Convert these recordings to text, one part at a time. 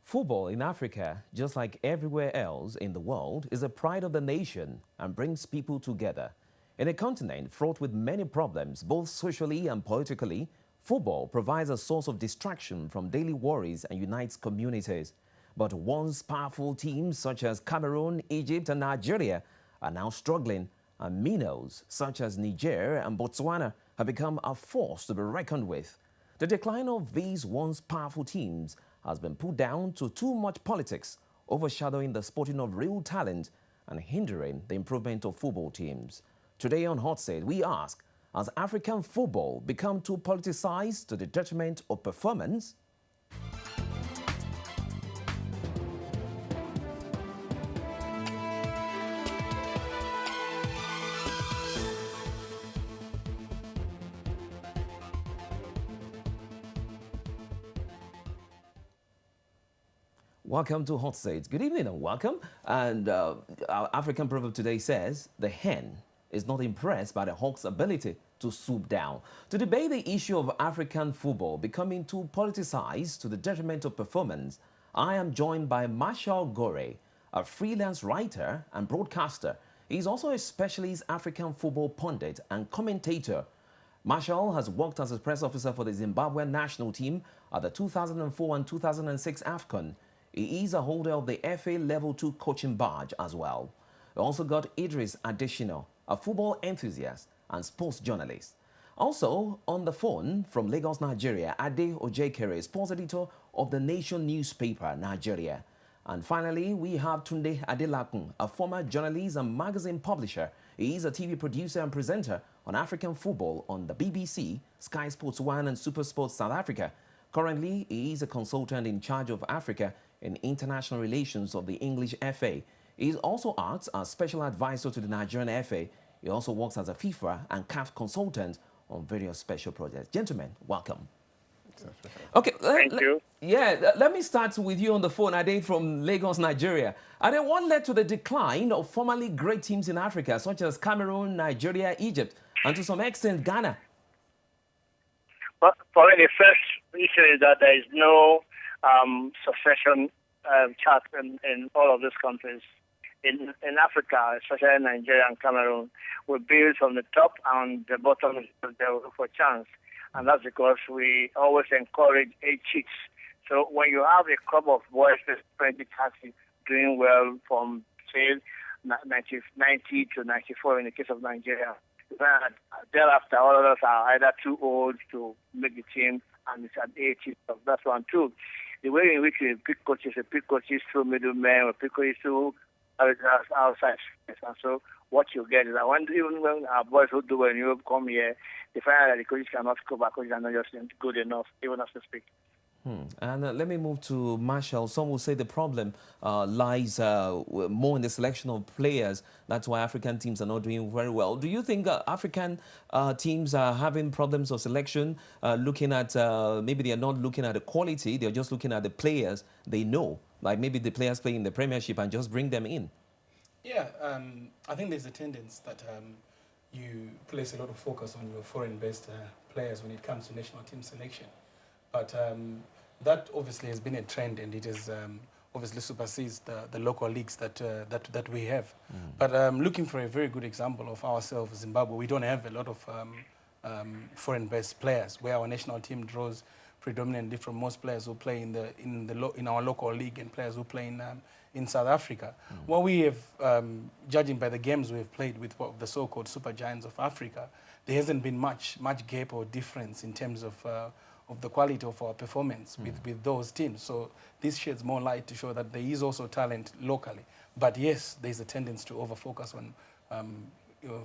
Football in Africa, just like everywhere else in the world, is a pride of the nation and brings people together. In a continent fraught with many problems, both socially and politically, football provides a source of distraction from daily worries and unites communities. But once powerful teams such as Cameroon, Egypt, and Nigeria are now struggling, and minnows such as Niger and Botswana have become a force to be reckoned with. The decline of these once powerful teams has been put down to too much politics, overshadowing the sporting of real talent and hindering the improvement of football teams. Today on Hot Seat, we ask, has African football become too politicized to the detriment of performance? Welcome to Hot Seat. Good evening and welcome. And our African proverb today says, the hen is not impressed by the hawk's ability to swoop down. To debate the issue of African football becoming too politicized to the detriment of performance, I am joined by Marshall Gore, a freelance writer and broadcaster. He is also a specialist African football pundit and commentator. Marshall has worked as a press officer for the Zimbabwe national team at the 2004 and 2006 AFCON. He is a holder of the FA Level 2 coaching badge as well. We also got Idris Adesina, a football enthusiast and sports journalist. Also on the phone from Lagos, Nigeria, Ade Ojekere, sports editor of the Nation newspaper, Nigeria. And finally, we have Tunde Adelakun, a former journalist and magazine publisher. He is a TV producer and presenter on African football on the BBC, Sky Sports 1 and Super Sports South Africa. Currently, he is a consultant in charge of Africa in international relations of the English FA. He also acts as special advisor to the Nigerian FA. He also works as a FIFA and CAF consultant on various special projects. Gentlemen, welcome. Okay, Thank you. Let me start with you on the phone, Ade, from Lagos, Nigeria. Ade, what led to the decline of formerly great teams in Africa, such as Cameroon, Nigeria, Egypt, and to some extent, Ghana? Well, for me, the first issue is that there is no succession chart in all of these countries. In Africa, especially Nigeria and Cameroon, we build from the top and the bottom is there for chance. And that's because we always encourage age chicks. So when you have a crop of boys, 20, 30, doing well from, say, 90 to 94 in the case of Nigeria, thereafter, all of us are either too old to make the team, and it's at 80. So that's one. Two, the way in which we pick coaches through middlemen, we pick coaches through outside. And so what you get is that even when our boys who do well in Europe come here, they find out that the coaches cannot cope, coaches are not just good enough, even as to speak. And let me move to Marshall. Some will say the problem lies more in the selection of players. That's why African teams are not doing very well. Do you think African teams are having problems of selection, looking at, maybe they are not looking at the quality, they're just looking at the players they know, like maybe the players playing in the Premiership and just bring them in? Yeah, I think there's a tendency that you place a lot of focus on your foreign-based players when it comes to national team selection. But that obviously has been a trend, and it has obviously supersedes the local leagues that we have. But looking for a very good example of ourselves, Zimbabwe, we don't have a lot of foreign-based players, where our national team draws predominantly from most players who play in our local league and players who play in South Africa. What we have, judging by the games we have played with the so-called super giants of Africa, there hasn't been much gap or difference in terms of the quality of our performance with those teams. So this sheds more light to show that there is also talent locally. But yes, there's a tendency to over-focus on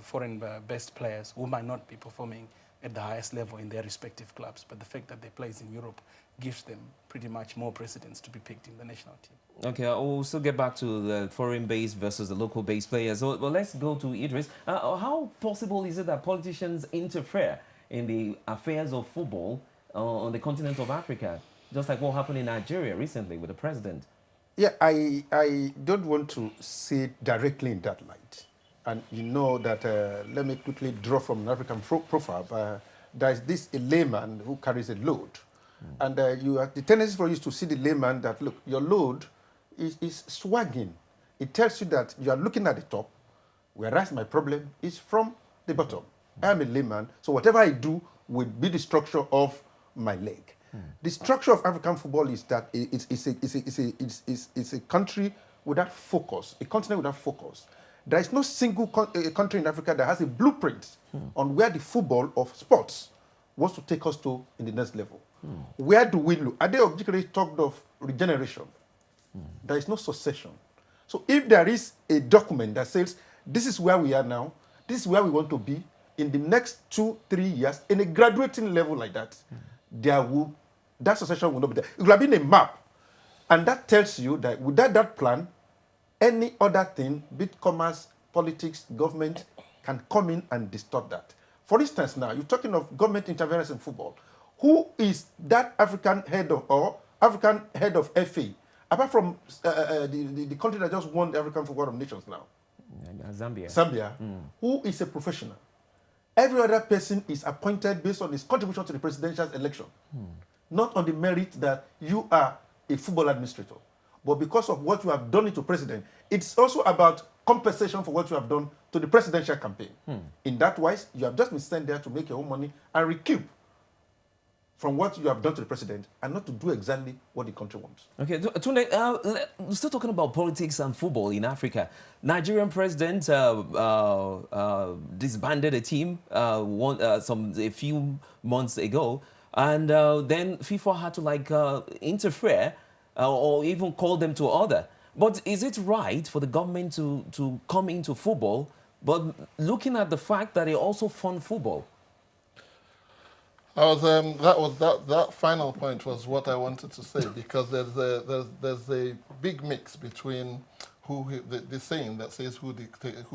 foreign-based players who might not be performing at the highest level in their respective clubs. But the fact that they play in Europe gives them pretty much more precedence to be picked in the national team. Okay, we'll still get back to the foreign-based versus the local-based players. So, well, let's go to Idris. How possible is it that politicians interfere in the affairs of football on the continent of Africa, just like what happened in Nigeria recently with the president? Yeah, I don't want to see it directly in that light. And you know that, let me quickly draw from an African proverb. There's this a layman who carries a load. And you have the tendency for you to see the layman that, look, your load is swagging. It tells you that you are looking at the top, whereas my problem is from the bottom. I am a layman, so whatever I do will be the structure of my leg. The structure of African football is that it's a country without focus, a continent without focus. There is no single country in Africa that has a blueprint on where the football of sports wants to take us to in the next level. Where do we look? Ade Ojikere talked of regeneration. There is no succession. So if there is a document that says, this is where we are now, this is where we want to be in the next 2-3 years, in a graduating level like that, that succession will not be there. It will have been a map. And that tells you that without that plan, any other thing, be it commerce, politics, government, can come in and distort that. For instance, now, you're talking of government interference in football. Who is that African head of FA, apart from the country that just won the African Football of Nations now? Zambia. Who is a professional? Every other person is appointed based on his contribution to the presidential election, not on the merit that you are a football administrator, but because of what you have done to president. It's also about compensation for what you have done to the presidential campaign. In that wise, you have just been sent there to make your own money and recoup from what you have done to the president and not to do exactly what the country wants. Okay, Tunde, we're still talking about politics and football in Africa. Nigerian president disbanded a team a few months ago, and then FIFA had to interfere or even call them to order. But is it right for the government to come into football, but looking at the fact that they also fund football? That final point was what I wanted to say, because there's a big mix between the saying that says who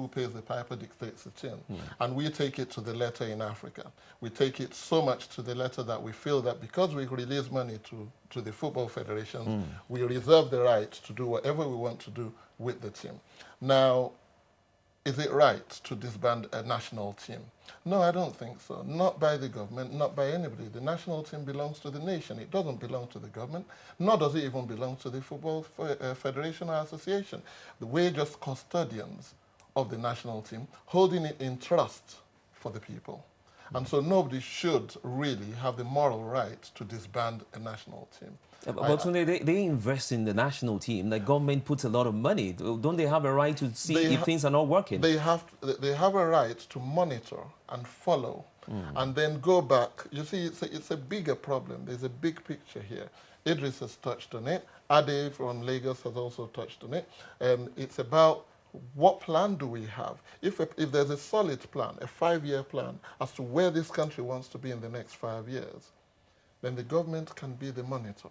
pays the piper dictates the tune, and we take it to the letter in Africa. We take it so much to the letter that we feel that because we release money to the football federations, we reserve the right to do whatever we want to do with the team. Now, is it right to disband a national team? No, I don't think so. Not by the government, not by anybody. The national team belongs to the nation. It doesn't belong to the government, nor does it even belong to the Football Federation or Association. We're just custodians of the national team, holding it in trust for the people. And so nobody should really have the moral right to disband a national team. But they invest in the national team. The government puts a lot of money. Don't they have a right to see if things are not working? They have a right to monitor and follow, and then go back. You see, it's a bigger problem. There's a big picture here. Idris has touched on it. Ade from Lagos has also touched on it. It's about what plan do we have? If there's a solid plan, a 5-year plan as to where this country wants to be in the next 5 years, then the government can be the monitor,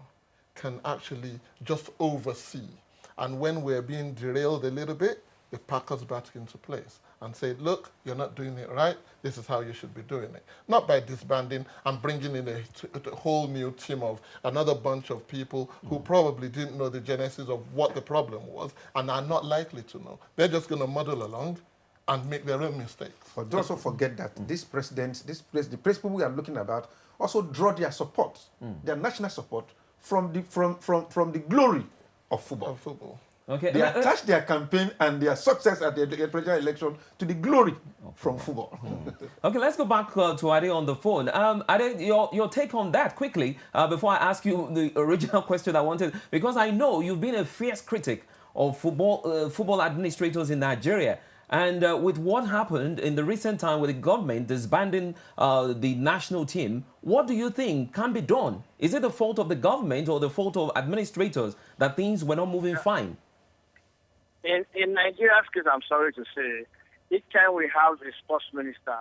can actually just oversee. And when we're being derailed a little bit, they pack us back into place and say, look, you're not doing it right, this is how you should be doing it. Not by disbanding and bringing in a whole new team of another bunch of people who probably didn't know the genesis of what the problem was and are not likely to know. They're just going to muddle along and make their own mistakes. But don't also forget that the people we are looking about also draw their support, their national support, from the glory of football. Okay. They attach their campaign and their success at the presidential election to the glory from football. Okay, let's go back to Ade on the phone. Ade, your take on that quickly before I ask you the original question I wanted, because I know you've been a fierce critic of football administrators in Nigeria. And with what happened in the recent time with the government disbanding the national team, what do you think can be done? Is it the fault of the government or the fault of administrators that things were not moving fine? In Nigeria's case, I'm sorry to say, each time we have a sports minister,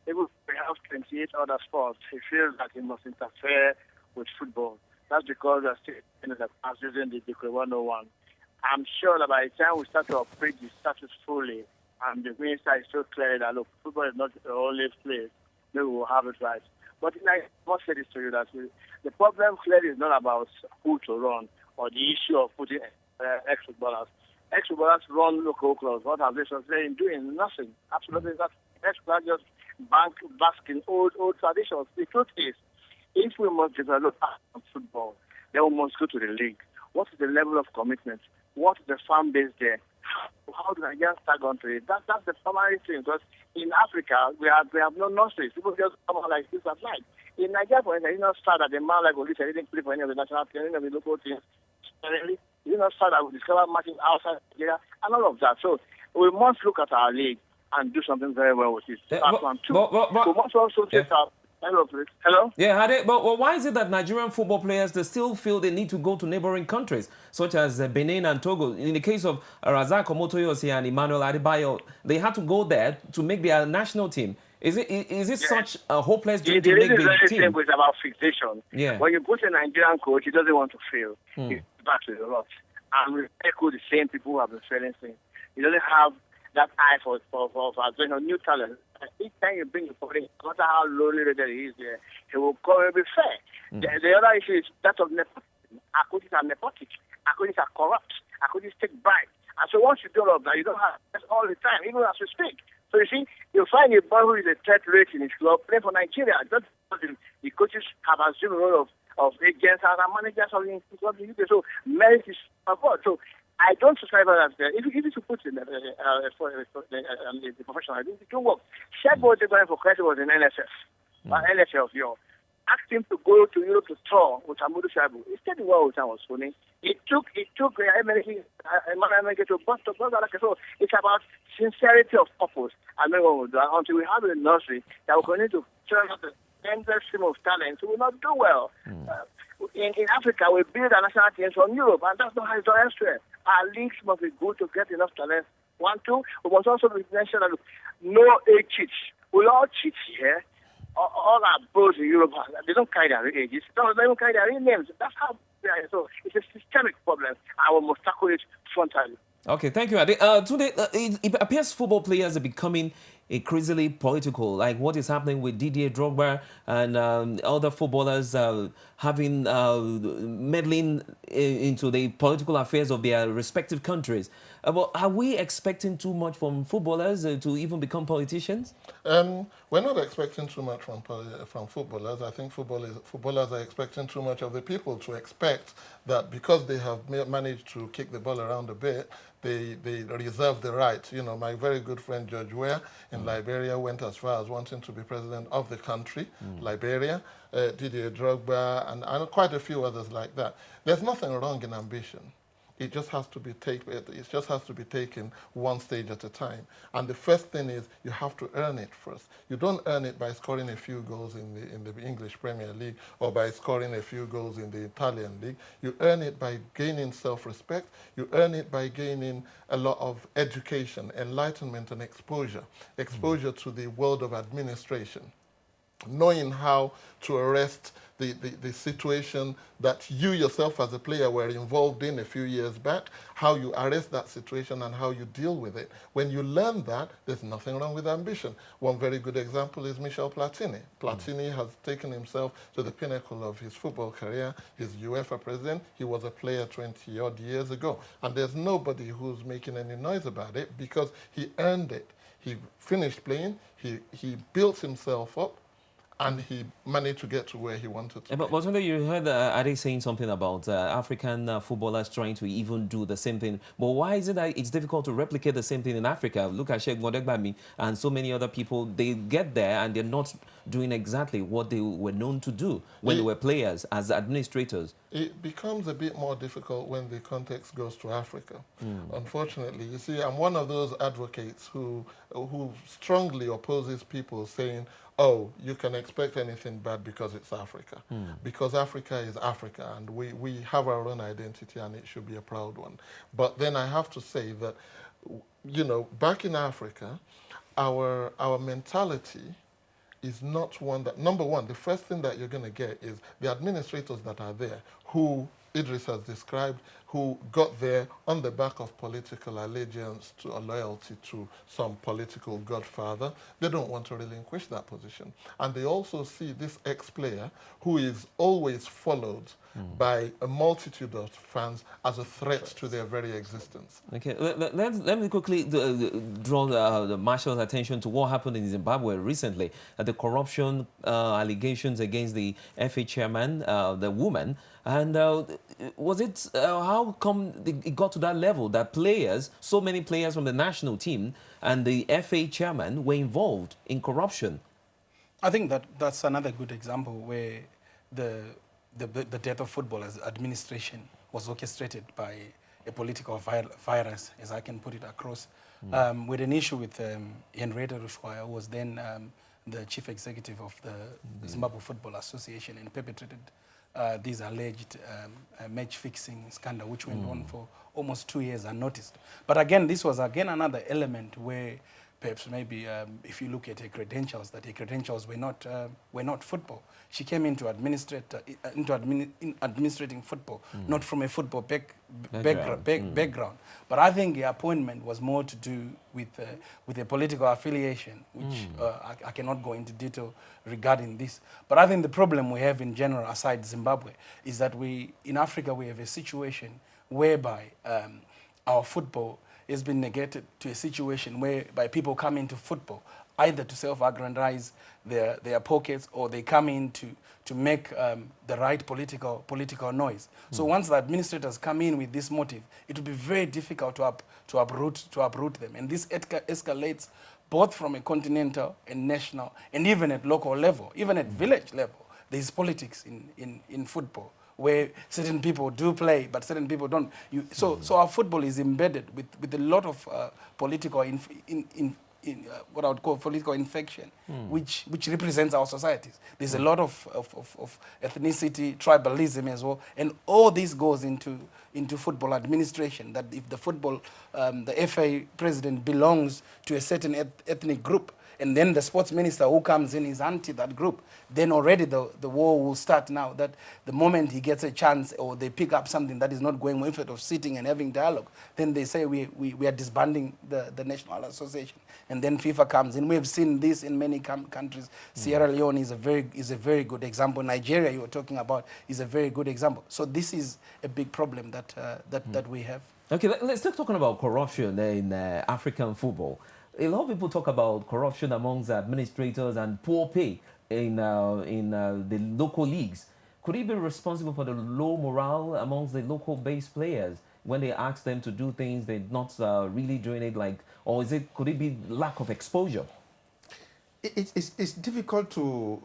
even if we have 28 other sports, he feels that he must interfere with football. That's because they're still in the past using the Decree 101. I'm sure that by the time we start to operate the statutes fully, and the minister is so clear that, look, football is not the only place, maybe we'll have it right. But I must say this to you, that the problem clearly is not about who to run or the issue of putting ex-footballers. Ex-footballers run local clubs. What have they been doing? Nothing. Absolutely not. Ex-footballers just bask in old traditions. The truth is, if we must develop football, then we must go to the league. What is the level of commitment? What is the fan base there? How do Nigerians start on to it? That's the primary thing, because in Africa, we have no nurseries. People just come out like this at night. In Nigeria, for instance, you not start that a man like Olise didn't play for any of the national teams, any of the local teams. You not start that we discover matches outside Nigeria, and all of that. So we must look at our league and do something very well with it. That's one. Two, we must also take our... Hello, please. Hello? Yeah, but why is it that Nigerian football players, they still feel they need to go to neighboring countries, such as Benin and Togo? In the case of Razak Omotoyose and Emmanuel Adebayo, they had to go there to make their national team. Is it such a hopeless dream to make the team? It is very simple. It's about fixation. Yeah. When you put a Nigerian coach, he doesn't want to fail. He's back to the rot. And we echo the same people who have been failing things. He doesn't have that eye for new talent. Each time you bring the foreign, no matter how lowly rated he is there, he will come and be fair. The other issue is that of nepotism. Our coaches are nepotic. Our coaches are corrupt. Our coaches take bribes. And so once you do all of that, you don't have that all the time, even as we speak. So you see, you'll find a boy who is a third rate in his club playing for Nigeria. Just because the coaches have assumed the role of agents and managers of the club in the UK. So merit is above. So I don't subscribe to that. If you put in the professional, it don't work. Shebo Ojegoyen for Christ was in NSF, NSF of Europe. Asked him to go to Europe to tour with Amadou Shaibu. He stayed in World Time was funny. It took Emmanuel to bust up. So it's about sincerity of purpose. And then what we'll do until we have a nursery that will continue to turn out the endless stream of talent, we will not do well. In Africa, we build a national teams from Europe, and that's not how it's done elsewhere. Our leagues must be good to get enough talent. 1, 2, we must also be mentioned that no age cheats. We all cheat here. All our bros in Europe, they don't carry their real ages. They don't even carry their real names. That's how they are. So it's a systemic problem, and we must tackle it frontally. Okay, thank you, Ade. Today, it appears football players are becoming increasingly political, like what is happening with Didier Drogba and other footballers having meddling into the political affairs of their respective countries. But are we expecting too much from footballers to even become politicians? We're not expecting too much from footballers. I think footballers are expecting too much of the people to expect that because they have managed to kick the ball around a bit, they reserve the right. You know, my very good friend George Weah in Liberia went as far as wanting to be president of the country, Liberia, Didier Drogba, and quite a few others like that. There's nothing wrong in ambition. It just has to be taken one stage at a time. And the first thing is you have to earn it first. You don't earn it by scoring a few goals in the English Premier League or by scoring a few goals in the Italian league. You earn it by gaining self-respect. You earn it by gaining a lot of education, enlightenment, and exposure. Exposure to the world of administration. Knowing how to arrest the situation that you yourself as a player were involved in a few years back, how you arrest that situation and how you deal with it. When you learn that, there's nothing wrong with ambition. One very good example is Michel Platini. Platini has taken himself to the pinnacle of his football career. He's UEFA president. He was a player 20-odd years ago. And there's nobody who's making any noise about it because he earned it. He finished playing, he built himself up, and he managed to get to where he wanted to. But Sunday, you heard Ade saying something about African footballers trying to even do the same thing. But why is it that it's difficult to replicate the same thing in Africa? Look at Sheikh Modegbami and so many other people. They get there and they're not doing exactly what they were known to do when they were players as administrators. It becomes a bit more difficult when the context goes to Africa. Unfortunately, you see, I'm one of those advocates who strongly opposes people saying, oh, you can expect anything bad because it's Africa. Because Africa is Africa, and we have our own identity, and it should be a proud one. But then I have to say that, you know, back in Africa, our mentality is not one that, number one, the first thing that you're going to get is the administrators that are there, who Idris has described, who got there on the back of political allegiance to or loyalty to some political godfather. They don't want to relinquish that position. And they also see this ex-player who is always followed by a multitude of fans as a threat to their very existence. Okay, let me quickly draw the Marshal's attention to what happened in Zimbabwe recently. The corruption allegations against the FA chairman, the woman. And was it, how come it got to that level that players, so many players from the national team and the FA chairman were involved in corruption? I think that's another good example where the death of football as administration was orchestrated by a political virus, as I can put it across, with an issue with Henrietta Rushwaya, who was then the chief executive of the Zimbabwe Football Association, and perpetrated these alleged match-fixing scandal, which went on for almost 2 years unnoticed. But again, this was again another element where perhaps maybe if you look at her credentials, that her credentials were not football. She came into administrating football, not from a football background. But I think the appointment was more to do with a political affiliation, which I cannot go into detail regarding this. But I think the problem we have in general, aside Zimbabwe, is that in Africa we have a situation whereby our football has been negated to a situation whereby people come into football either to self-aggrandize their pockets, or they come in to make the right political noise. So once the administrators come in with this motive, it will be very difficult to uproot them. And this escalates both from a continental and national and even at local level, even at village level. There is politics in football, where certain people do play, but certain people don't. So our football is embedded with a lot of political what I would call political infection, which represents our societies. There's a lot of ethnicity, tribalism as well, and all this goes into football administration. That if the FA president belongs to a certain ethnic group, and then the sports minister who comes in is anti that group, then already the war will start now. That the moment he gets a chance or they pick up something that is not going well, instead of sitting and having dialogue, then they say we are disbanding the National Association. And then FIFA comes in. We have seen this in many countries. Sierra Leone is a very good example. Nigeria, you were talking about, is a very good example. So this is a big problem that we have. Okay, let's start talking about corruption in African football. A lot of people talk about corruption amongst administrators and poor pay in the local leagues. Could it be responsible for the low morale amongst the local-based players when they ask them to do things they're not really doing it like, or could it be lack of exposure? It's difficult to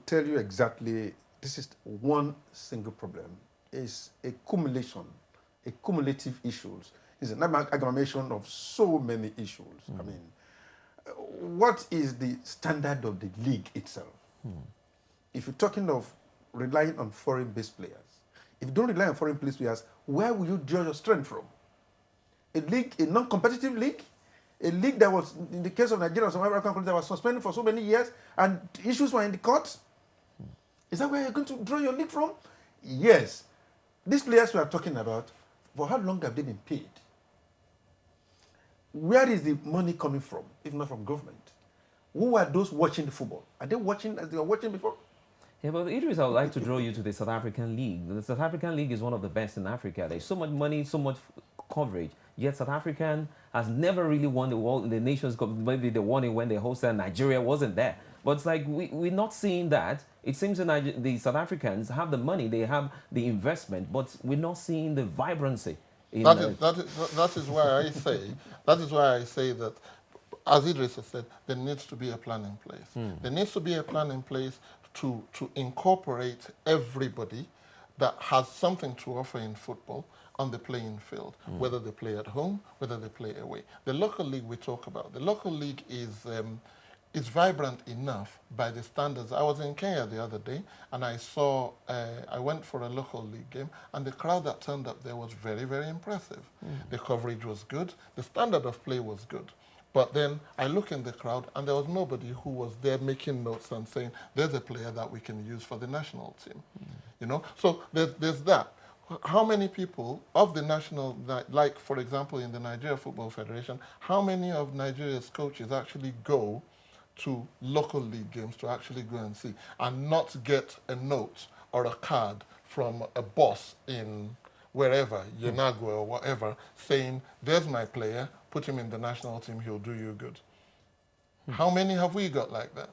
tell you exactly. This is one single problem. It's a cumulative issues. It's an amalgamation of so many issues. I mean, what is the standard of the league itself? If you're talking of relying on foreign-based players, if you don't rely on foreign-based players, where will you draw your strength from? A league, a non-competitive league, a league that was, in the case of Nigeria, some African countries that was suspended for so many years, and issues were in the courts. Is that where you're going to draw your league from? Yes. These players we are talking about, for how long have they been paid? Where is the money coming from, if not from government? Who are those watching the football? Are they watching as they were watching before? Yeah, but Idris, I would like to draw you to the South African League. The South African League is one of the best in Africa. There's so much money, so much coverage. Yet South African has never really won the World, the Nations Cup. Maybe they won it when they hosted Nigeria wasn't there. But it's like we're not seeing that. It seems that the South Africans have the money, they have the investment, but we're not seeing the vibrancy. That is why I say that, as Idris has said, there needs to be a plan in place. There needs to be a plan in place to incorporate everybody that has something to offer in football on the playing field, whether they play at home, whether they play away. The local league we talk about, the local league is vibrant enough by the standards. I was in Kenya the other day, and I went for a local league game, and the crowd that turned up there was very, very impressive. The coverage was good. The standard of play was good. But then I look in the crowd, and there was nobody who was there making notes and saying, there's a player that we can use for the national team. You know? So there's that. how many people of the national, like for example in the Nigeria Football Federation, how many of Nigeria's coaches actually go to local league games to actually go and see and not get a note or a card from a boss in wherever, Yenagoa or whatever, saying, there's my player, put him in the national team, he'll do you good. How many have we got like that?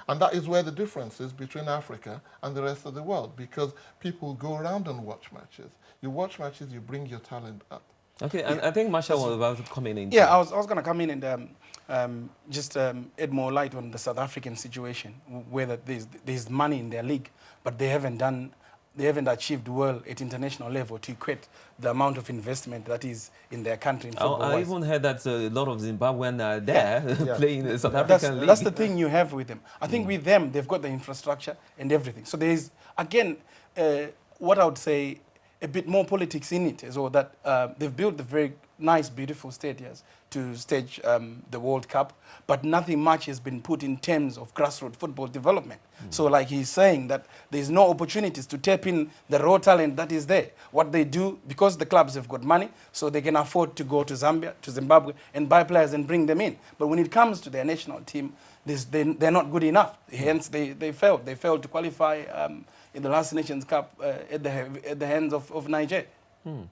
And that is where the difference is between Africa and the rest of the world, because people go around and watch matches. You watch matches, you bring your talent up. Okay, and I think Marshall was about to come in. Yeah, I was going to come in and just add more light on the South African situation, where there's money in their league, but they haven't achieved well at international level to equate the amount of investment that is in their country. In I even heard that a lot of Zimbabwean are there playing the South African league. That's the thing you have with them. I think with them, they've got the infrastructure and everything. So there is, again, what I would say, a bit more politics in it as well, that they've built the very nice, beautiful stadiums to stage the World Cup, but nothing much has been put in terms of grassroots football development. So like he's saying that there's no opportunities to tap in the raw talent that is there. What they do, because the clubs have got money, so they can afford to go to Zambia, to Zimbabwe, and buy players and bring them in. But when it comes to their national team, they're not good enough. Hence, they failed. They failed to qualify in the last Nations Cup at the hands of Niger.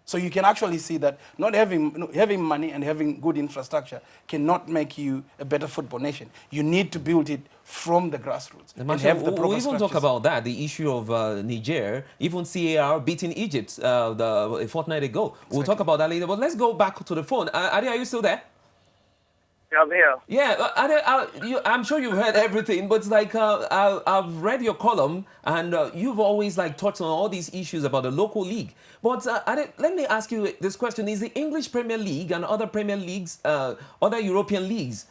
So you can actually see that not having money and having good infrastructure cannot make you a better football nation. You need to build it from the grassroots. And have the we even talk about that, the issue of Niger, even CAR beating Egypt a fortnight ago. Exactly. We'll talk about that later, but let's go back to the phone. Adi, are you still there? Yeah, I'm here. Yeah, I'm sure you've heard everything, but it's like I've read your column, and you've always like touched on all these issues about the local league. But let me ask you this question: is the English Premier League and other Premier Leagues, other European leagues,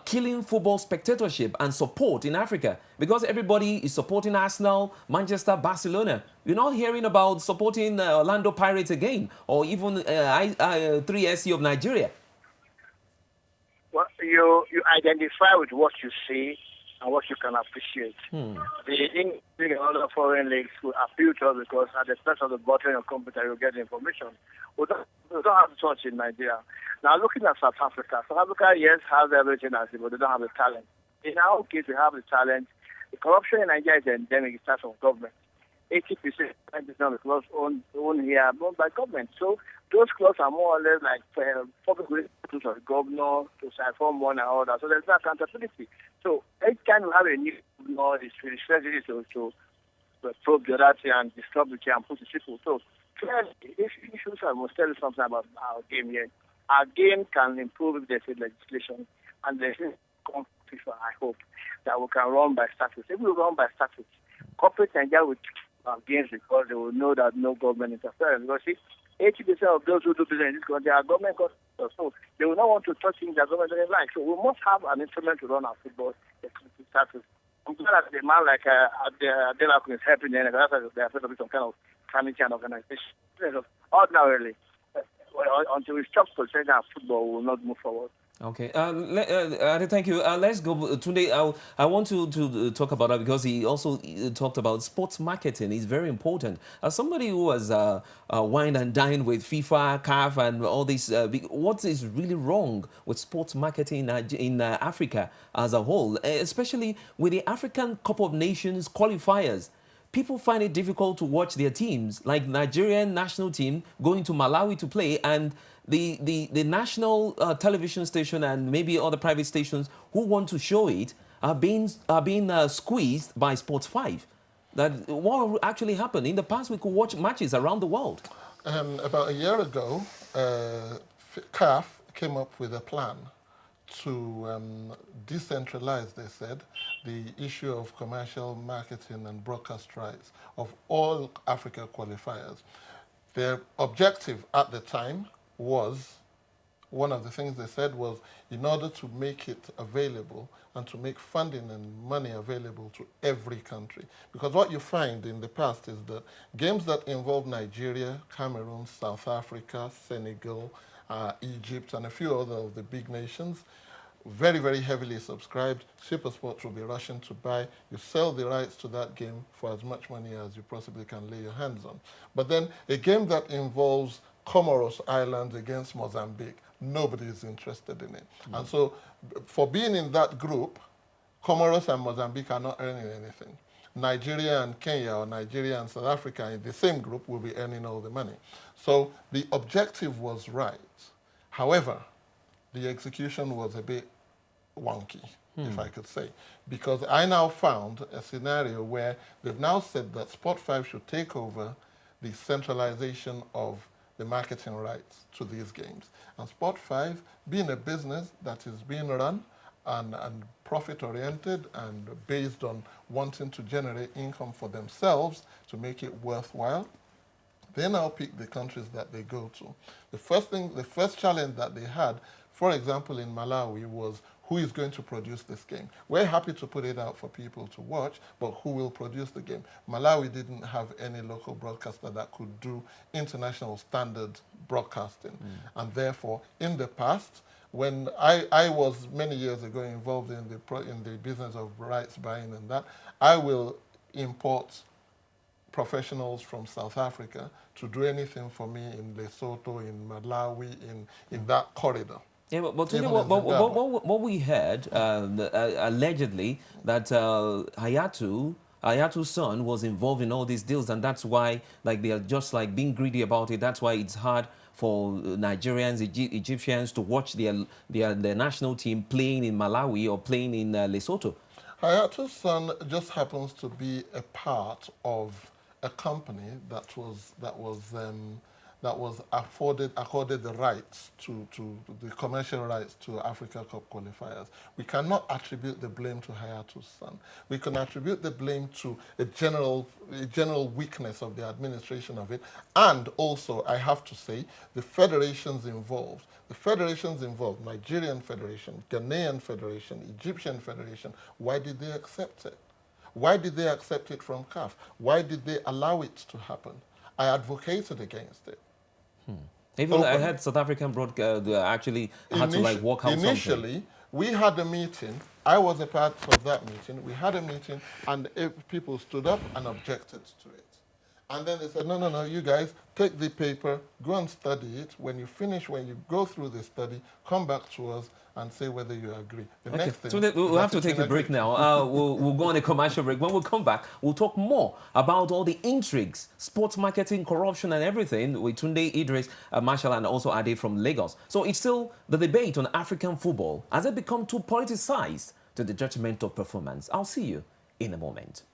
killing football spectatorship and support in Africa? Because everybody is supporting Arsenal, Manchester, Barcelona. You're not hearing about supporting Orlando Pirates again, or even 3SC of Nigeria. Well, you identify with what you see and what you can appreciate. The English and other foreign leagues will appeal to us because at the start of the button of computer you get the information. We don't have such in Nigeria. Now looking at South Africa, yes, has everything as it, but they don't have the talent. In our case, we have the talent. The corruption in Nigeria is endemic. It starts from government. 80% of the clubs owned here, owned by government. So those clubs are more or less like public relations of the governor to siphon one and all that. So there's no accountability. So each time we have a new governor, it's really strategy to probe the other thing and disturb the chair and put the people. So clearly, if I must tell you something about our game here. Our game can improve if there's a legislation and there's a competition, I hope, that we can run by statutes. If we run by statutes, corporate Nigeria will gains because they will know that no government interference. Because see, 80% of those who do business in this country are government customers, so they will not want to touch things that government doesn't like. So we must have an instrument to run our football status. I'm glad that the man like Adelakun is helping them. That's why they are set up with some kind of committee and organization. Ordinarily, until we stop protecting our football, we will not move forward. Okay, thank you. Let's go today. I want to talk about that because he also talked about sports marketing. It's very important. As somebody who has wined and dined with FIFA, CAF, and all this, what is really wrong with sports marketing in Africa as a whole, especially with the African Cup of Nations qualifiers? People find it difficult to watch their teams, like Nigerian national team going to Malawi to play, and the national television station and maybe other private stations who want to show it are being squeezed by Sports 5. That what actually happened? In the past, we could watch matches around the world. About a year ago, CAF came up with a plan to decentralize, they said, the issue of commercial marketing and broadcast rights of all Africa qualifiers. Their objective at the time was, one of the things they said was, in order to make it available and to make funding and money available to every country. Because what you find in the past is that games that involve Nigeria, Cameroon, South Africa, Senegal, Egypt, and a few other of the big nations, very, very heavily subscribed. SuperSports will be rushing to buy. You sell the rights to that game for as much money as you possibly can lay your hands on. But then a game that involves Comoros Islands against Mozambique, nobody is interested in it. And so for being in that group, Comoros and Mozambique are not earning anything. Nigeria and Kenya, or Nigeria and South Africa in the same group will be earning all the money. So the objective was right. However, the execution was a bit wonky, if I could say, because I now found a scenario where they've now said that Sport 5 should take over the centralization of the marketing rights to these games. And Sport 5, being a business that is being run and profit-oriented and based on wanting to generate income for themselves to make it worthwhile, they now pick the countries that they go to. The first challenge that they had, for example, in Malawi, was who is going to produce this game. We're happy to put it out for people to watch, but who will produce the game? Malawi didn't have any local broadcaster that could do international standard broadcasting. And therefore, in the past, when I was many years ago involved in the business of rights buying and that, I will import professionals from South Africa to do anything for me in Lesotho, in Malawi, in that corridor. Yeah, but today, what we heard, allegedly, that Hayatu's son was involved in all these deals, and that's why, like, they are just like being greedy about it. That's why it's hard for Nigerians, Egyptians to watch their national team playing in Malawi or playing in Lesotho. Hayatu's son just happens to be a part of a company that was accorded the rights to the commercial rights to Africa Cup qualifiers. We cannot attribute the blame to Hayatu's son. We can attribute the blame to a general weakness of the administration of it, and also, I have to say, the federations involved. The federations involved, Nigerian Federation, Ghanaian Federation, Egyptian Federation, why did they accept it? Why did they accept it from CAF? Why did they allow it to happen? I advocated against it. Even I heard South African broadcast actually had to like walk out initially, something. We had a meeting. I was a part of that meeting. We had a meeting, and people stood up and objected to it. And then they said, no, you guys, take the paper, go and study it. When you finish, when you go through the study, come back to us and say whether you agree. Okay, so we'll have to take a break now. We'll go on a commercial break. When we come back, we'll talk more about all the intrigues, sports marketing, corruption, and everything with Tunde Idris, Marshall, and also Ade from Lagos. So it's still the debate on African football. Has it become too politicized to the detriment of performance? I'll see you in a moment.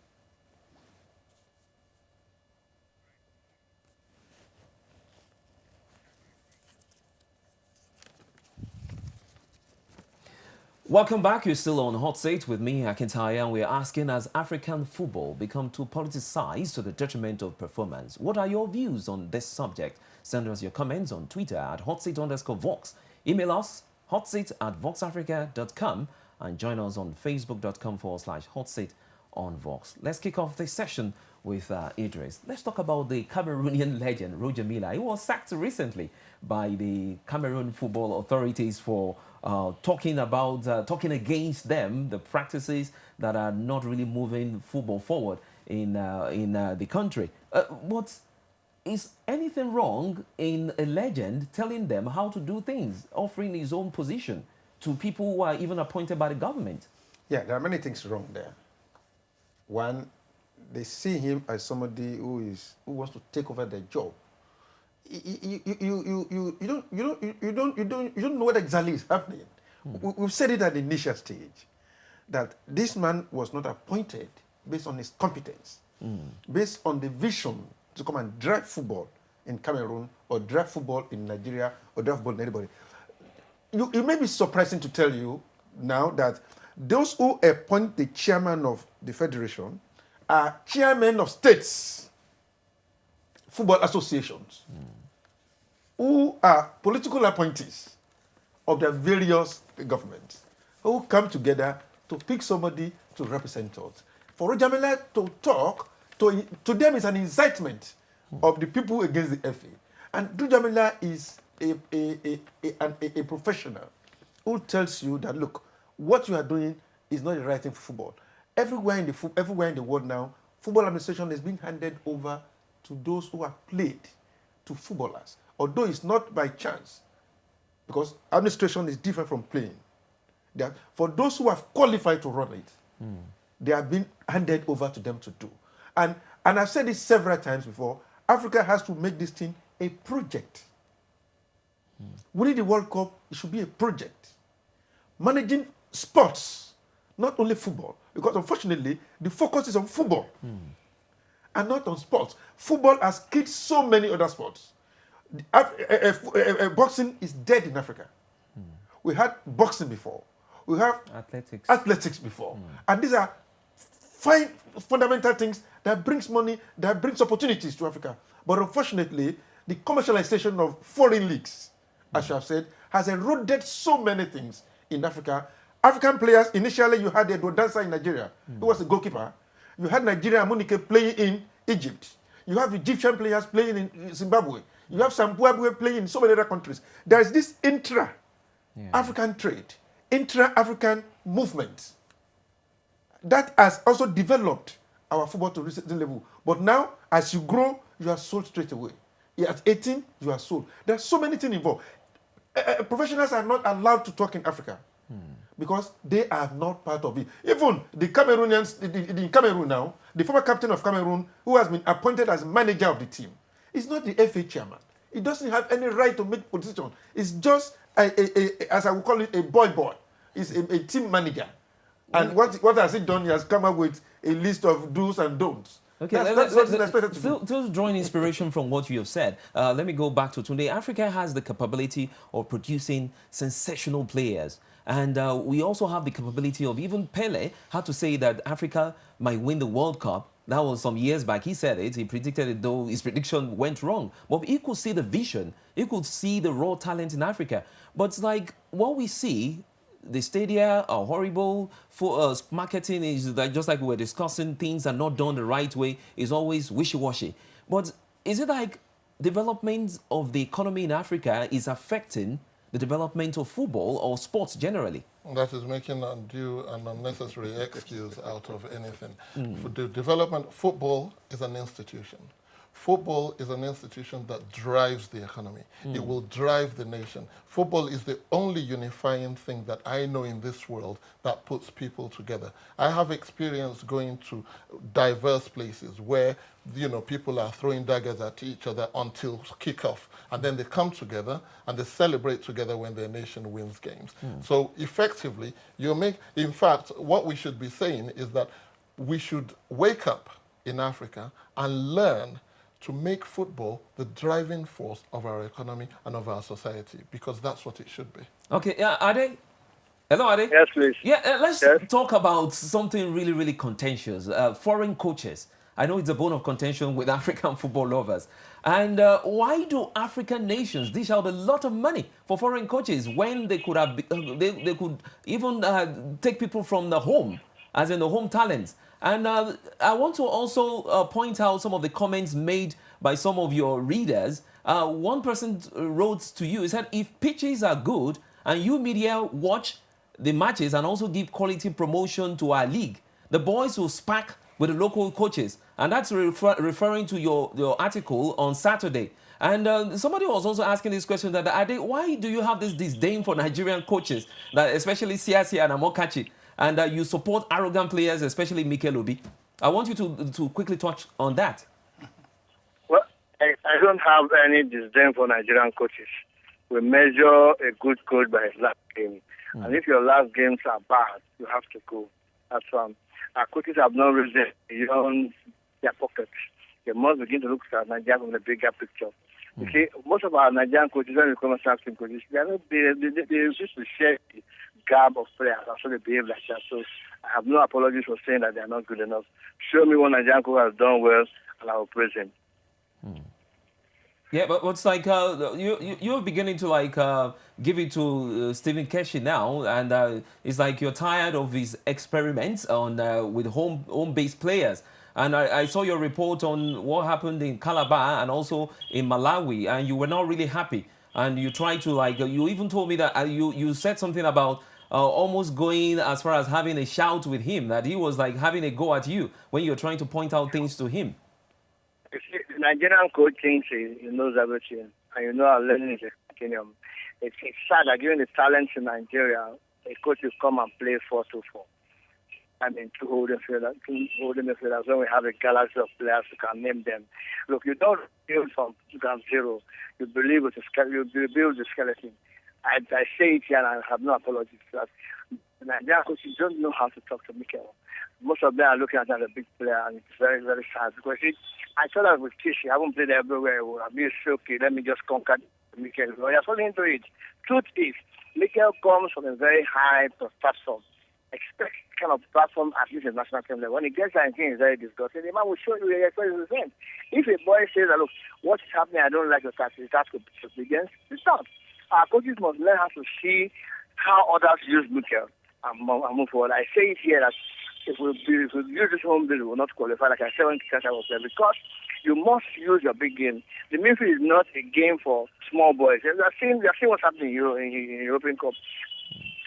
Welcome back. You're still on Hot Seat with me, Akintaya, and we're asking, has African football become too politicized to the detriment of performance? What are your views on this subject? Send us your comments on Twitter at hotseat_Vox. Email us, hotseat@voxafrica.com, and join us on facebook.com/hotseat_on-Vox. Let's kick off this session with Idris. Let's talk about the Cameroonian legend, Roger Milla. He was sacked recently by the Cameroon football authorities for talking against them, the practices that are not really moving football forward in the country. Is anything wrong in a legend telling them how to do things, offering his own position to people who are even appointed by the government? Yeah, there are many things wrong there. One, they see him as somebody who wants to take over their job. You don't know what exactly is happening. We've said it at the initial stage that this man was not appointed based on his competence, based on the vision to come and drive football in Cameroon or drive football in Nigeria or drive football in anybody. It may be surprising to tell you now that those who appoint the chairman of the federation are chairmen of states, football associations, who are political appointees of the various governments, who come together to pick somebody to represent us. For Roger Milla to talk, to them is an incitement of the people against the FA. And Roger Milla is a professional. who tells you that, look, what you are doing is not the right thing for football. Everywhere in the world now, football administration is being handed over to those who have played, to footballers. Although it's not by chance, because administration is different from playing. For those who have qualified to run it, they have been handed over to them to do. And I've said this several times before, Africa has to make this thing a project. Winning the World Cup, it should be a project. Managing sports, not only football, because unfortunately, the focus is on football and not on sports. Football has killed so many other sports. Boxing is dead in Africa. We had boxing before. We have athletics before. And these are fine fundamental things that brings money, that brings opportunities to Africa. But unfortunately, the commercialization of foreign leagues, as you have said, has eroded so many things in Africa. African players, initially you had Edo Dancer in Nigeria, who was the goalkeeper. You had Nigeria Amunike playing in Egypt. You have Egyptian players playing in Zimbabwe. You have Zimbabwe playing in so many other countries. There is this intra-African trade, intra-African movement that has also developed our football to a certain level. But now, as you grow, you are sold straight away. At 18, you are sold. There are so many things involved. Professionals are not allowed to talk in Africa because they are not part of it. Even the Cameroonians, in Cameroon now, the former captain of Cameroon, who has been appointed as manager of the team, is not the FA chairman. He doesn't have any right to make position. It's just, as I would call it, a boy. He's a team manager. And what has he done? He has come up with a list of do's and don'ts. Okay, still drawing inspiration from what you have said. Let me go back to Tunde. Africa has the capability of producing sensational players. And we also have the capability of, even Pele had to say that Africa might win the World Cup. That was some years back. He said it. He predicted it, though his prediction went wrong. But he could see the vision. He could see the raw talent in Africa. But it's like what we see, the stadia are horrible. For marketing is like, just like we were discussing, things are not done the right way. It's always wishy-washy. But is it like development of the economy in Africa is affecting the development of football or sports generally? That is making undue and unnecessary excuse out of anything. For the development, football is an institution. Football is an institution that drives the economy. It will drive the nation. Football is the only unifying thing that I know in this world that puts people together. I have experience going to diverse places where, you know, people are throwing daggers at each other until kickoff, and then they come together and they celebrate together when their nation wins games. So effectively, in fact, what we should be saying is that we should wake up in Africa and learn to make football the driving force of our economy and of our society, because that's what it should be. Okay, Ade? Hello, Ade? Yes, please. Yeah, let's talk about something really, really contentious. Foreign coaches. I know it's a bone of contention with African football lovers. And why do African nations dish out a lot of money for foreign coaches when they could have, they could even take people from the home, as in the home talents? And I want to also point out some of the comments made by some of your readers. One person wrote to you, he said, if pitches are good and you media watch the matches and also give quality promotion to our league, the boys will spark with the local coaches. And that's referring to your article on Saturday. And somebody was also asking this question, that why do you have this disdain for Nigerian coaches, that especially Siasi and Amokachi? And you support arrogant players, especially Mikel Obi. I want you to quickly touch on that. Well, I don't have any disdain for Nigerian coaches. We measure a good coach by his last game. And if your last games are bad, you have to go. That's our coaches have no reason beyond their pockets. They must begin to look at Nigeria from the bigger picture. You see, most of our Nigerian coaches, when we come as acting coaches, they used to share the gap of players. That's why they behave like that. So I have no apologies for saying that they are not good enough. Show me one Nigerian coach has done well, and I will praise him. Yeah, but it's like you're beginning to give it to Stephen Keshi now, and it's like you're tired of his experiments on with home-based players. And I saw your report on what happened in Calabar and also in Malawi, and you were not really happy. and you try to like, you even told me that you said something about almost going as far as having a shout with him, that he was like having a go at you when you're trying to point out things to him. You see, the Nigerian coach thinks he knows everything, and you know our learning is a continuum. It's sad that given the talents in Nigeria, a coach will come and play 4-2-4. I mean, two holding midfielders when we have a galaxy of players who can name them. Look, you don't build from ground zero. You believe with you build the skeleton. I say it here and I have no apologies for that. The Nigerian coaches don't know how to talk to Mikel. Most of them are looking at him as a big player, and it's very, very sad. Because I thought that with Kishi, I haven't played everywhere. I'll be okay, let me just conquer Mikel. So you're falling into it. Truth is, Mikel comes from a very high platform. Expect kind of platform at least at national team level. When he gets that thing, is very disgusting. The man will show you his resent. If a boy says that, look, what is happening, I don't like your tactics, that's to begin. It's not. Our coaches must learn how to see how others use Mikel and move forward. I say it here that if we use this home bill, we will not qualify, like I said when Kikata was there, because you must use your big game. The midfield is not a game for small boys. We are seeing what's happening in European Cup.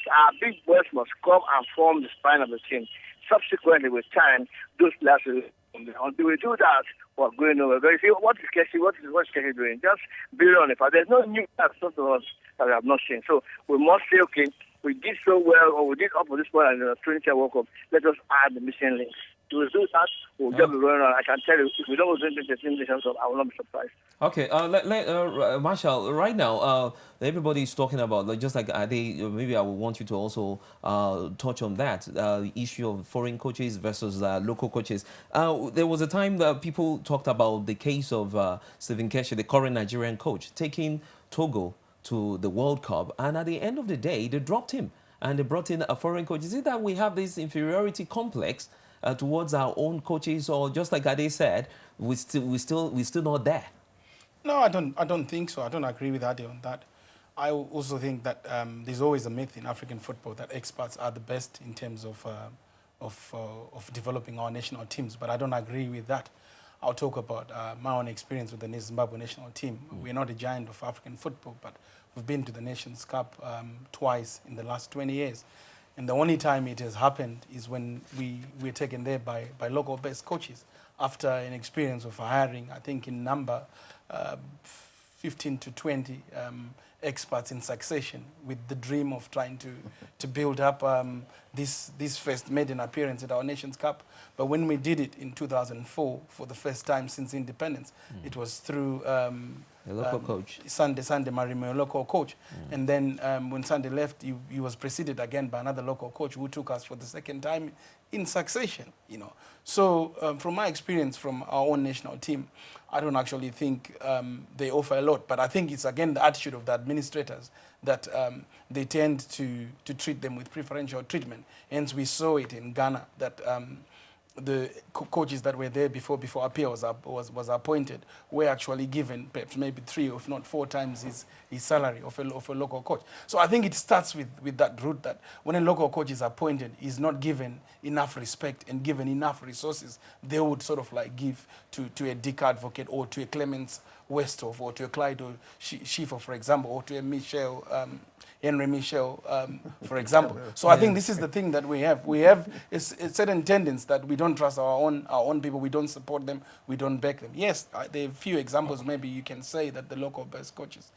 Our big boys must come and form the spine of the team. Subsequently, with time, those players will come there. Until we do that, we're going nowhere. Because you see, what is Keshi doing? Just build on it. But there's no new stuff to us that we have not seen. So we must say, okay, we did so well, or we did up for this point in the 20th World Cup. Let us add the missing links. To do that, we'll just be running around. I can tell you, if we don't go into the team nations, I will not be surprised. Okay, Marshall, right now, everybody is talking about, like, just like Ade, maybe I would want you to also touch on that issue of foreign coaches versus local coaches. There was a time that people talked about the case of Stephen Keshi, the current Nigerian coach, taking Togo to the World Cup, and at the end of the day, they dropped him and they brought in a foreign coach. Is it that we have this inferiority complex towards our own coaches, or just like Ade said, we're still not there? No, I don't think so. I don't agree with Ade on that. I also think that there's always a myth in African football that experts are the best in terms of developing our national teams, but I don't agree with that. I'll talk about my own experience with the Zimbabwe national team. We're not a giant of African football, but we've been to the Nations Cup twice in the last 20 years. And the only time it has happened is when we were taken there by local-based coaches after an experience of hiring, I think in number, 15 to 20 experts in succession, with the dream of trying to build up this first maiden appearance at our Nations Cup. But when we did it in 2004, for the first time since independence, it was through a local coach, Sunday Marime, a local coach. And then when Sunday left, he was preceded again by another local coach who took us for the second time in succession, you know. So from my experience from our own national team, I don't actually think they offer a lot. But I think it's, again, the attitude of the administrators that they tend to treat them with preferential treatment. Hence, we saw it in Ghana that the coaches that were there before Appiah was appointed were actually given perhaps maybe 3 or if not 4 times his salary of a local coach. So I think it starts with that route that when a local coach is appointed, he's not given enough respect and given enough resources they would sort of like give to a Dick Advocate or to a Clemens Westhoff or to a Clyde Schiffer, for example, or to a Henry Michel, for example. So I think this is the thing that we have. We have a certain tendency that we don't trust our own people. We don't support them. We don't back them. Yes, there are a few examples. Maybe you can say that the local best coaches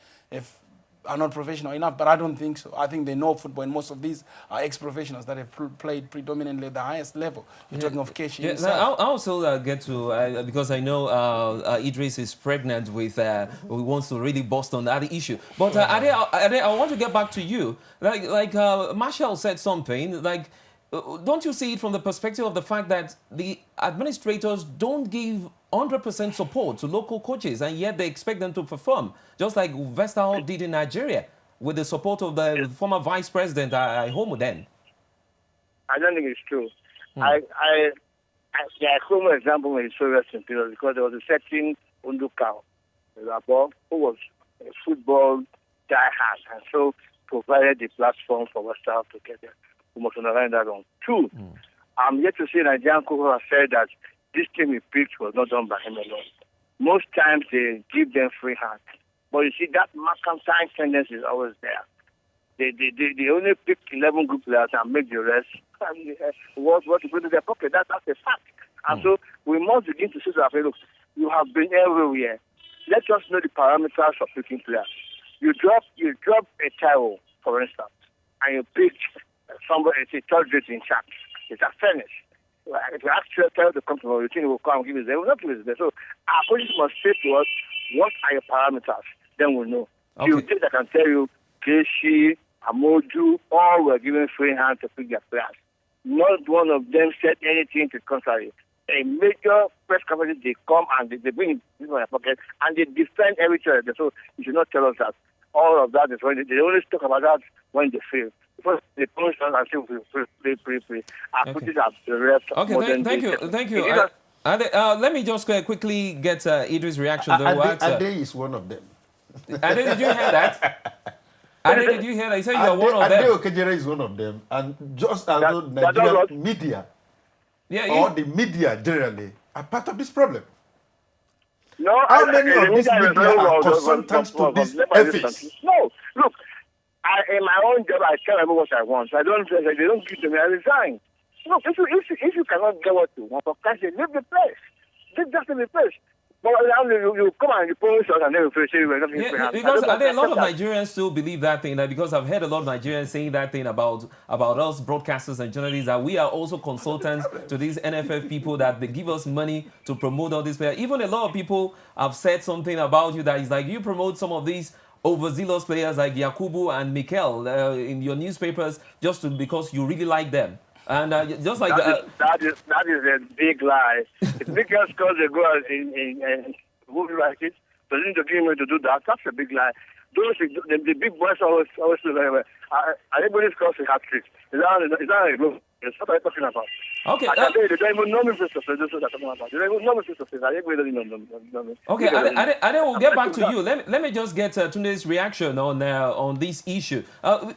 are not professional enough, but I don't think so. I think they know football, and most of these are ex-professionals that have played predominantly at the highest level. You're talking of Keshi himself. I'll also get to, because I know Idris is pregnant with, who wants to really bust on that issue. But Ade, I want to get back to you. Like Marshall said something, like, don't you see it from the perspective of the fact that the administrators don't give 100% support to local coaches, and yet they expect them to perform, just like Vestergaard did in Nigeria, with the support of the former vice president, Homo then? I don't think it's true. The Homo example is so simple because there was a certain Undukao, who was a football diehard, and so provided the platform for Vestergaard to get there. We must underline that on. 2, I'm yet to see Nigerian coach has said that this team he picked was not done by him alone. Most times they give them free hand. But you see, that mercantile tendency is always there. They only pick 11 good players and make the rest what to put in their pocket. That's a fact. And so we must begin to see that, look, you have been everywhere. Let us know the parameters of picking players. You drop a Taiwo, for instance, and you pick somebody, it's a third rate in chat. It's a fairness. If you actually tell the company, you think it will come and give it there, it will not give it there. So our coaches must say to us, what are your parameters? Then we'll know. Okay. You think I can tell you, Keshi, Amodu, all were given free hand to pick their players. Not one of them said anything to the contrary. A major press conference, they come and they bring it in their pocket and they defend every other. So you should not tell us that. All of that is when they only talk about that when they fail. Because they punish us and say, play. Our coaches are the rest. Okay, thank you. Let me just quickly get Idris' reaction. Ade is one of them. Ade, did you hear that? Ade, did you hear that? He said you're one of them. Ade Okejere is one of them. And just as though Nigerian media, or the media generally, are part of this problem. No, how many of these media are consultants to this ethics? No, look, in my own job, I tell everyone what I want. They don't give to me, I resign. Look, if you cannot get what you want, for Christ's sake, leave the place. Just leave the place. But you come and you polish us and then you feel because I think a lot of Nigerians still believe that thing, that because I've heard a lot of Nigerians saying that thing about us broadcasters and journalists, that we are also consultants to these NFF people, that they give us money to promote all these players. Even a lot of people have said something about you that is like you promote some of these overzealous players like Yakubu and Mikel in your newspapers just because you really like them. And just like that is a big lie. If Mikel scores a goal in movie like it, doesn't agree me to do that. That's a big lie. The big boys always do very well. Everybody scores a hat trick. Is that a goal? That's what I'm talking about. Okay. I can tell you, they don't even know me face to face. That's what I'm talking about. They don't even know me face to face. Everybody doesn't know me. Okay, I will get back to you. Let me just get Tunde's reaction on this issue.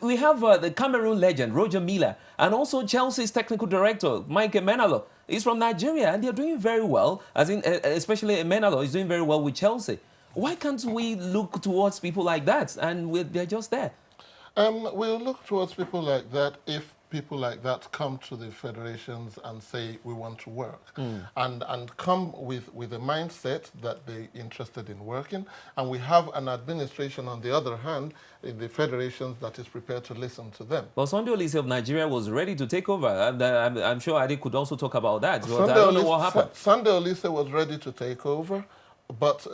We have the Cameroon legend, Roger Milla, and also Chelsea's technical director, Mike Emenalo. He's from Nigeria, and they're doing very well, especially Emenalo is doing very well with Chelsea. Why can't we look towards people like that, and they're just there? We'll look towards people like that if people like that come to the federations and say we want to work and come with a mindset that they're interested in working, and we have an administration on the other hand in the federations that is prepared to listen to them. Well, Sunday Olise of Nigeria was ready to take over, and I'm sure Ade could also talk about that, but I don't know what happened. Sunday Olise was ready to take over, but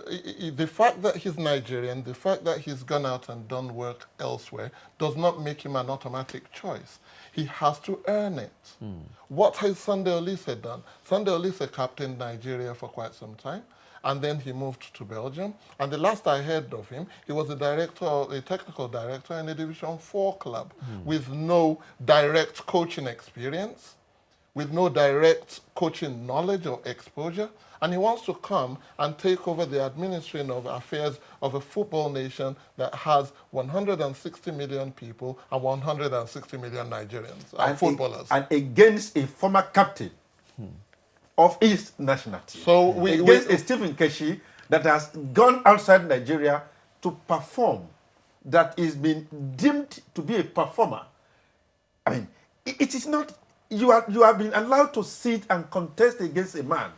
the fact that he's Nigerian, the fact that he's gone out and done work elsewhere does not make him an automatic choice. He has to earn it. What has Sunday Olise done? Sunday Olise captained Nigeria for quite some time, and then he moved to Belgium. And the last I heard of him, he was a technical director in a Division 4 club with no direct coaching experience, with no direct coaching knowledge or exposure. And he wants to come and take over the administration of affairs of a football nation that has 160 million people and 160 million Nigerians and footballers. And against a former captain of his national team. So against a Stephen Keshi that has gone outside Nigeria to perform, that is being deemed to be a performer. I mean, it is not, you have been allowed to sit and contest against a man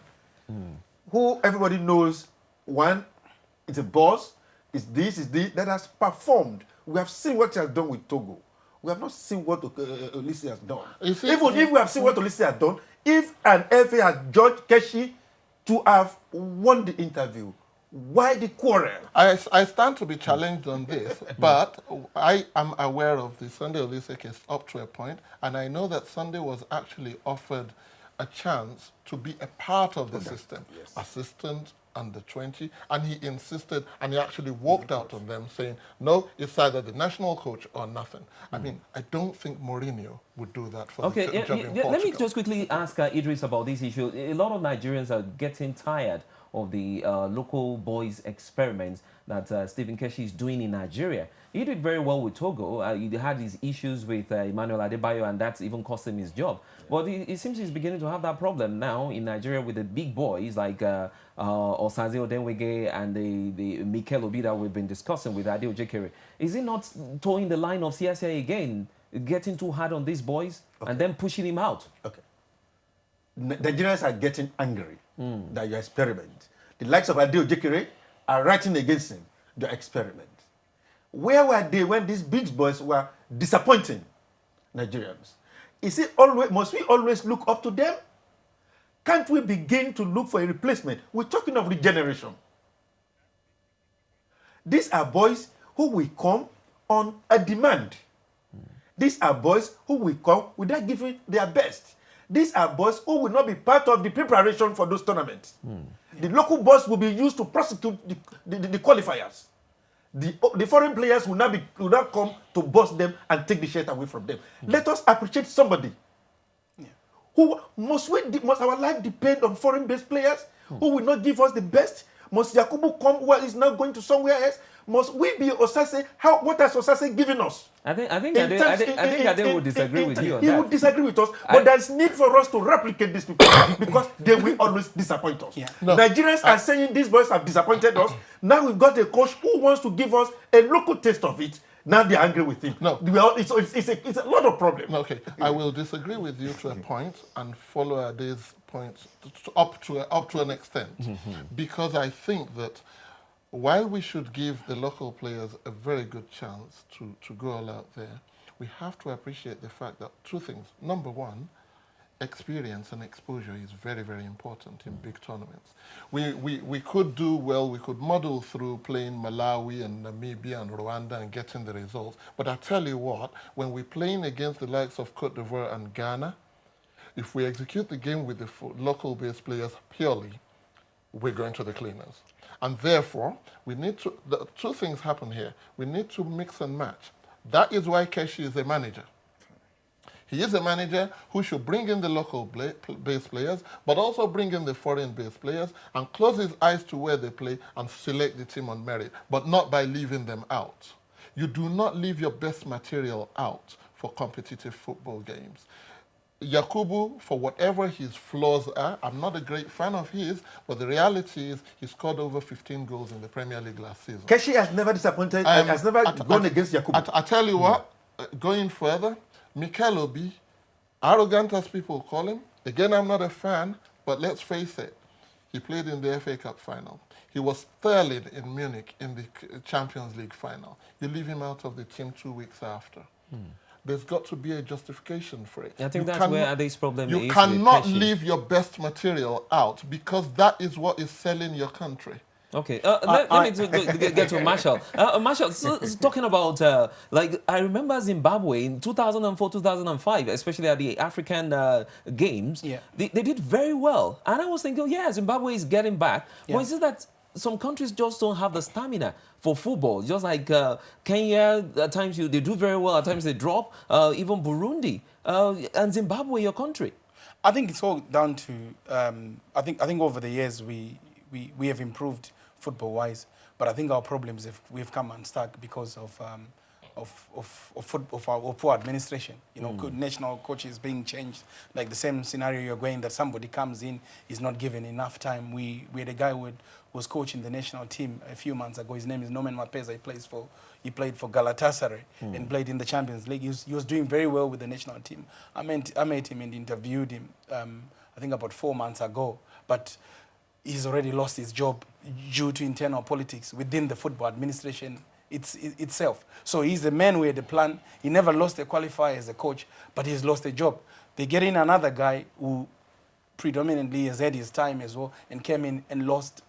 who everybody knows, one, it's a boss, is this, that has performed. We have seen what he has done with Togo. We have not seen what Olise has done. Even if we have seen what Olise has done, if an FA has judged Keshi to have won the interview, why the quarrel? I stand to be challenged on this, but I am aware of the Sunday Olise case up to a point, and I know that Sunday was actually offered a chance to be a part of the system, assistant under 20, and he insisted, and he actually walked out on them saying, no, it's either the national coach or nothing. I mean, I don't think Mourinho would do that for the job in Portugal. Let me just quickly ask Idris about this issue. A lot of Nigerians are getting tired of the local boys experiments that Stephen Keshi is doing in Nigeria. He did very well with Togo. He had his issues with Emmanuel Adebayo, and that's even cost him his job. But it seems he's beginning to have that problem now in Nigeria with the big boys like Osaze Odenwege and the Mikel Obi that we've been discussing with Ade Ojekere. Is he not towing the line of CSA again, getting too hard on these boys and then pushing him out? Okay. Nigerians are getting angry that your experiment. The likes of Ade Ojekere are writing against him, your experiment. Where were they when these big boys were disappointing Nigerians? Must we always look up to them? Can't we begin to look for a replacement? We're talking of regeneration. These are boys who will come on a demand. These are boys who will come without giving their best. These are boys who will not be part of the preparation for those tournaments. The local boys will be used to prosecute the qualifiers. The foreign players will not come to bust them and take the shirt away from them. Let us appreciate somebody. Who must our life depend on foreign-based players who will not give us the best? Must Yakubu come where he's now going to somewhere else? Must we be Osase? What has Osase given us? I think Ade would disagree with you on that. He would disagree with us, but there's need for us to replicate these people because they will always disappoint us. Nigerians are saying these boys have disappointed us. Now we've got a coach who wants to give us a local taste of it. Now they're angry with him. No. It's a lot of problems. Okay, I will disagree with you to a point and follow Ade's points up to an extent. Because I think that while we should give the local players a very good chance to go all out there, we have to appreciate the fact that two things. Number one, experience and exposure is very, very important in big tournaments. We could do well, we could muddle through playing Malawi and Namibia and Rwanda and getting the results. But I tell you what, when we're playing against the likes of Cote d'Ivoire and Ghana, if we execute the game with the local-based players purely, we're going to the cleaners. And therefore, two things happen here. We need to mix and match. That is why Keshi is a manager. He is a manager who should bring in the local-based players, but also bring in the foreign-based players and close his eyes to where they play and select the team on merit, but not by leaving them out. You do not leave your best material out for competitive football games. Yakubu, for whatever his flaws are, I'm not a great fan of his, but the reality is he scored over 15 goals in the Premier League last season. Keshi has never disappointed, has never gone against Yakubu. I tell you what, going further, Mikel Obi, arrogant as people call him, again, I'm not a fan, but let's face it, he played in the FA Cup final. He was third in Munich in the Champions League final. You leave him out of the team 2 weeks after. There's got to be a justification for it. I think that's where Ade's problem is. You cannot leave your best material out because that is what is selling your country. Okay, let me get to Marshall. Marshall, talking about, I remember Zimbabwe in 2004, 2005, especially at the African Games, they did very well. And I was thinking, Zimbabwe is getting back. But it's just that some countries just don't have the stamina for football. Just like Kenya, at times they do very well, at times they drop. Even Burundi and Zimbabwe, your country. I think it's all down to, I think over the years we have improved football-wise, but I think our problems we've come unstuck because of our poor administration. You know, national coaches being changed, like the same scenario you're going, that somebody comes in, is not given enough time. We had a guy who was coaching the national team a few months ago. His name is Norman Mapeza. He played for Galatasaray and played in the Champions League. He was doing very well with the national team. I met him and interviewed him, I think about 4 months ago, but he's already lost his job due to internal politics within the football administration itself. So he's the man who had a plan. He never lost a qualifier as a coach, but he's lost a job. They get in another guy who predominantly has had his time as well and came in and lost.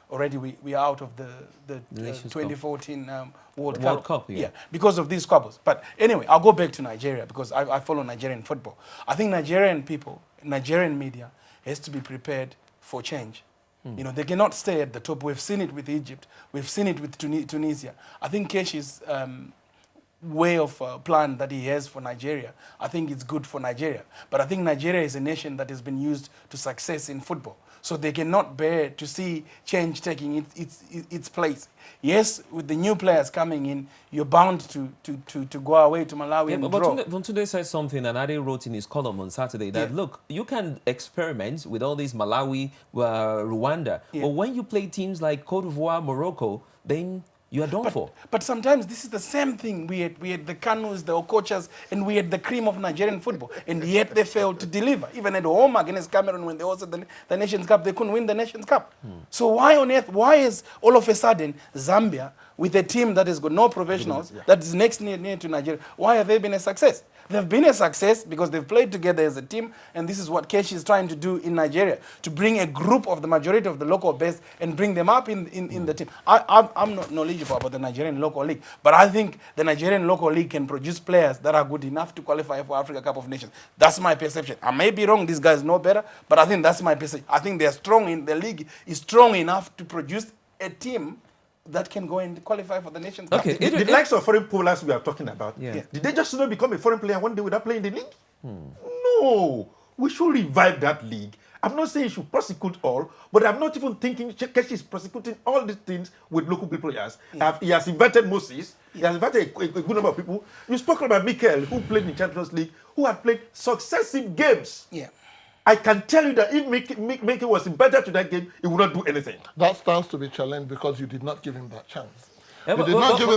Already we are out of the 2014 World Cup. Yeah, because of these squabbles. But anyway, I'll go back to Nigeria because I follow Nigerian football. I think Nigerian people, Nigerian media has to be prepared for change. You know, they cannot stay at the top. We've seen it with Egypt. We've seen it with Tunisia. I think Keshi's way of plan that he has for Nigeria, I think it's good for Nigeria. But I think Nigeria is a nation that has been used to success in football. So they cannot bear to see change taking its place. Yes, with the new players coming in, you're bound to go away to Malawi and but draw. Tunde said something, and Ade wrote in his column on Saturday that, look, you can experiment with all these Malawi, Rwanda, but when you play teams like Cote d'Ivoire, Morocco, then you are done for. But sometimes this is the same thing. We had the Kanus, the Okochas, and we had the cream of Nigerian football, and yet they failed to deliver. Even at home against Cameroon, when they hosted the Nations Cup, they couldn't win the Nations Cup. So why on earth, why is all of a sudden Zambia, with a team that has got no professionals, that is next near to Nigeria, why have they been a success? They've been a success because they've played together as a team, and this is what Keshi is trying to do in Nigeria, to bring a group of the majority of the local base and bring them up in the team. I'm not knowledgeable about the Nigerian local league, but I think the Nigerian local league can produce players that are good enough to qualify for Africa Cup of Nations. That's my perception. I may be wrong, these guys know better, but I think that's my perception. I think they're strong in the league, is strong enough to produce a team that can go and qualify for the Nations Cup. Okay. The likes of foreign players we are talking about, did they just not become a foreign player one day without playing the league? No. We should revive that league. I'm not saying you should prosecute all, but I'm not even thinking Keshi is prosecuting all these things with local players. He has invited Moses. He has invited a good number of people. You spoke about Mikel, who played in the Champions League, who had played successive games. Yeah. I can tell you that if Mickey was invited to that game, he would not do anything. That stands to be challenged because you did not give him that chance. Yeah, we did not give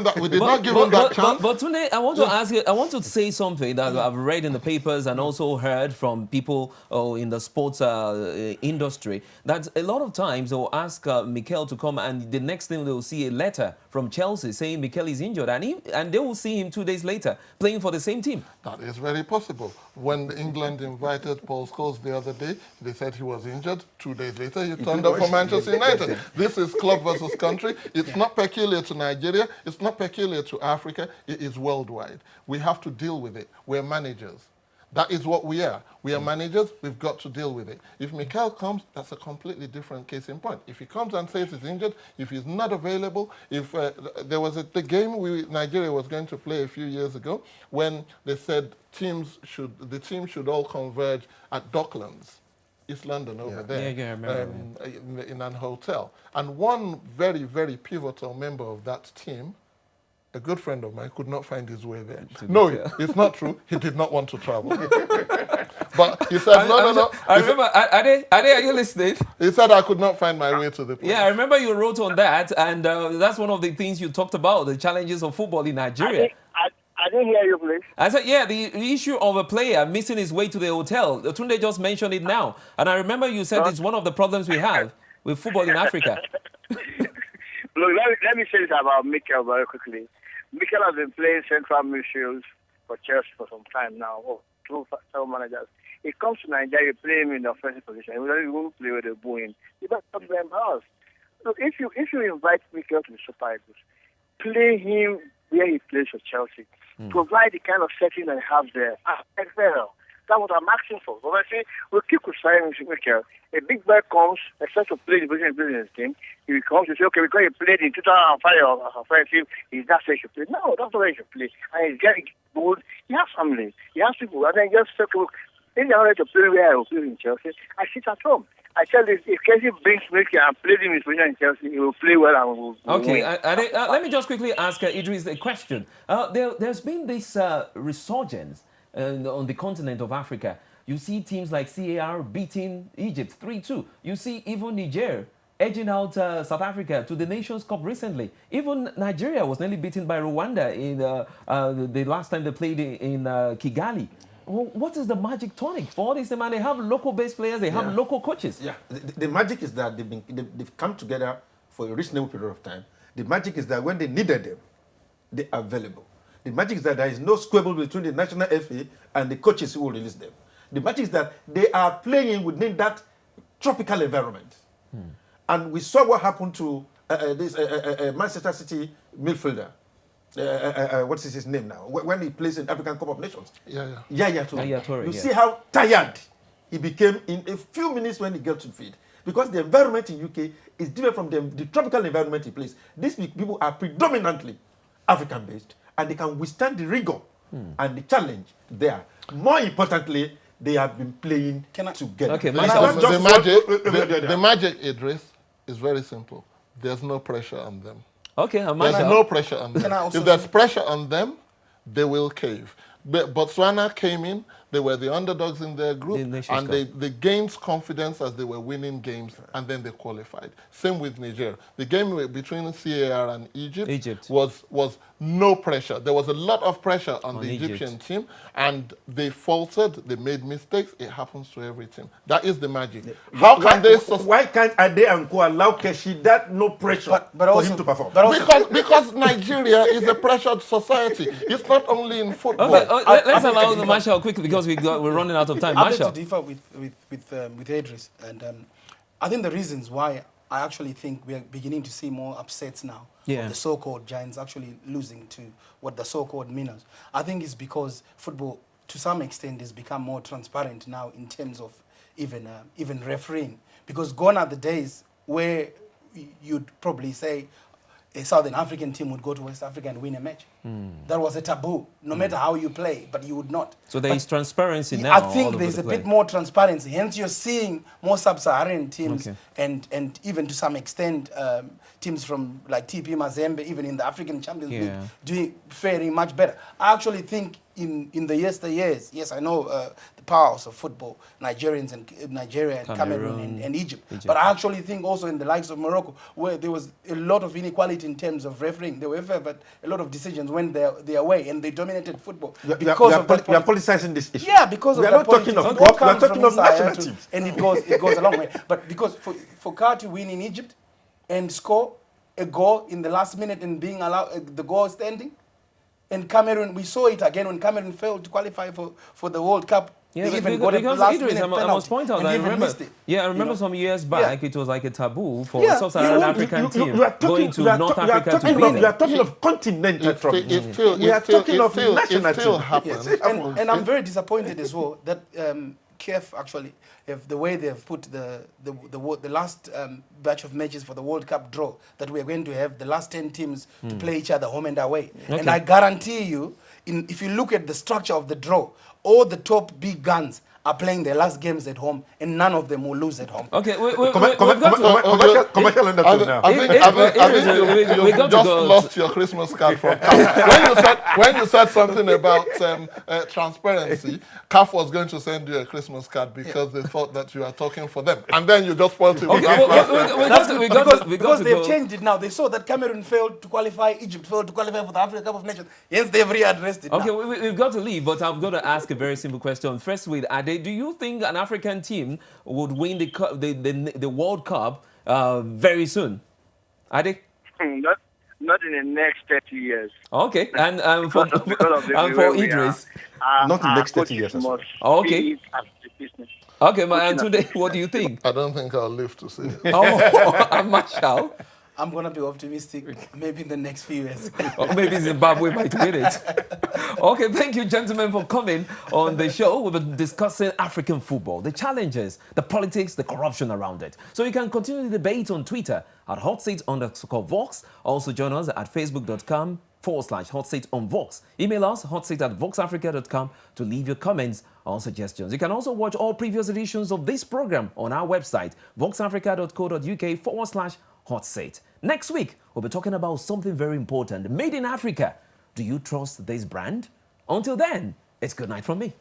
him that chance. But Tunde, I want to ask you, I want to say something that I've read in the papers and also heard from people in the sports industry, that a lot of times they'll ask Mikel to come, and the next thing they'll see a letter from Chelsea saying Mikel is injured, and they will see him 2 days later playing for the same team. That is very possible. When England invited Paul Scholes the other day, they said he was injured. 2 days later, he turned up for Manchester United. This is club versus country. It's not peculiar to Nigeria. It's not peculiar to Africa. It is worldwide. We have to deal with it. We're managers. That is what we are. We are managers. We've got to deal with it. If Mikel comes, that's a completely different case in point. If he comes and says he's injured, if he's not available, if there was the game Nigeria was going to play a few years ago when they said the team should all converge at Docklands, East London over there, I remember. In an hotel. And one very, very pivotal member of that team, a good friend of mine, could not find his way there. No, it's not true. He did not want to travel. But he said, no. I remember, Ade, are you listening? He said, I could not find my way to the place. Yeah, I remember you wrote on that, and that's one of the things you talked about, the challenges of football in Nigeria. I didn't hear you, please. I said, yeah, the issue of a player missing his way to the hotel. Tunde just mentioned it now. And I remember you said it's one of the problems we have with football in Africa. Look, let me say this about Mikel very quickly. Mikel has been playing central midfield for Chelsea for some time now. Several managers. He comes to Nigeria, play him in the offensive position. He will play with the booing. He doesn't come to embarrass. Look, if you invite Mikel to the Super Eagles, play him where he plays for Chelsea. Provide the kind of setting that he has there. That's what I'm asking for. But I say, we'll keep criticizing Mikel. A big boy comes, expects to play the position in his team. He comes and says, okay, because he played in 2005 or 2005, he's not saying he should play. No, that's not where he should play. And he's getting good. He has family. He has people. And then just say, look, if they want to play where I will play in Chelsea, I sit at home. I tell you, if Keshi brings Mikel and plays him in his position in Chelsea, he will play well and will Okay, win. Let me just quickly ask Idris a question. There's been this resurgence on the continent of Africa. You see teams like CAR beating Egypt 3-2. You see even Niger edging out South Africa to the Nations Cup recently. Even Nigeria was nearly beaten by Rwanda in the last time they played in Kigali. Well, what is the magic tonic for all this? Man, they have local-based players, they have local coaches. Yeah, the magic is that they've come together for a reasonable period of time. The magic is that when they needed them, they are available. The magic is that there is no squabble between the national FA and the coaches who will release them. The magic is that they are playing within that tropical environment. And we saw what happened to this Manchester City midfielder. What's his name now? When he plays in African Cup of Nations. Yaya Toure. You see how tired he became in a few minutes when he got to the field. Because the environment in UK is different from the tropical environment he plays. These people are predominantly African-based, and they can withstand the rigor and the challenge there. More importantly, they have been playing together. Okay, The, Marshall, the magic, Idris, is very simple. There's no pressure on them. okay, There's Marshall. no pressure on Can I them. also If there's pressure on them, they will cave. But Botswana came in, they were the underdogs in their group, The Nations and they gained confidence as they were winning games, and then they qualified. Same with Niger. The game between CAR and Egypt. was no pressure. There was a lot of pressure on the Egypt. Egyptian team, and they faltered, they made mistakes. It happens to every team. That is the magic. How can they... Why can't Ade and Co allow Keshi that no pressure But for also, him to perform? But also, Because Nigeria is a pressured society. It's not only in football. Okay, let's allow the Marshall quickly because we're running out of time. I beg Marshall. to differ with Idris, and I think the reasons why I actually think we are beginning to see more upsets now. Yeah. Of the so-called giants actually losing to what the so-called minnows. I think it's because football, to some extent, has become more transparent now in terms of even refereeing. Because gone are the days where you'd probably say a Southern African team would go to West Africa and win a match. That was a taboo, no matter how you play, but you would not. So there is transparency now. I all think over there's the a place. bit more transparency. Hence, you're seeing more sub-Saharan teams Okay. and even to some extent teams from like TP Mazembe, even in the African Champions League, doing faring much better. I actually think in the yesteryears, yes, I know the powers of football, Nigeria and Cameroon and Egypt. But I actually think also in the likes of Morocco, where there was a lot of inequality in terms of refereeing. There were favored a lot of decisions when their way, and they dominated football We because are of that. politicizing this issue. Yeah, because we of are that not talking of politics. clubs, we are It all talking of comes from national inside, teams. and it goes a long way. But because for Car to win in Egypt and score a goal in the last minute and being allowed the goal standing, and Cameroon, we saw it again when Cameroon failed to qualify for the World Cup. Yeah, they even because got a last Idris, minute I must penalty point out and that I even remember. missed it. Yeah, I remember You know? some years back it was like a taboo for Yeah, sub-Saharan you- African team you are talking, going to you are North ta- you are Africa talking to of, beat you are them. talking of continental trouble. We are talking of national It still teams. happens. Yes. And I'm very disappointed as well that KF actually, if the way they've put the last batch of matches for the World Cup draw, that we're going to have the last 10 teams to play each other home and away. And I guarantee you, if you look at the structure of the draw, all the top big guns are playing their last games at home, and none of them will lose at home. Okay, Commercial undertone now. I think we you've got to just go lost your Christmas card from CAF. when you said something about transparency, CAF was going to send you a Christmas card because they thought that you are talking for them, and then you just spoiled it. with that. Because they've changed it now. They saw that Cameroon failed to qualify, Egypt failed to qualify for the African Cup of Nations. Hence, they've readdressed it Okay, now. we've got to leave, but I've got to ask a very simple question. First with Ade, do you think an African team would win the World Cup very soon? Ade? Not in the next 30 years. Okay, and for Because of the and way for we are. Idris. Not in the next 30 years Coaches as well. must Okay. see it as a business. Okay, and today, what do you think? I don't think I'll live to see it. Oh, Marshall. I'm going to be optimistic maybe in the next few years. Or maybe Zimbabwe might win it. Okay, thank you, gentlemen, for coming on the show. We've been discussing African football, the challenges, the politics, the corruption around it. So you can continue the debate on Twitter at hotseat_Vox. Also join us at facebook.com/hotseatonvox. Email us hotseat@voxafrica.com to leave your comments or suggestions. You can also watch all previous editions of this program on our website, voxafrica.co.uk/hotseat. Next week, we'll be talking about something very important, made in Africa. Do you trust this brand? Until then, it's good night from me.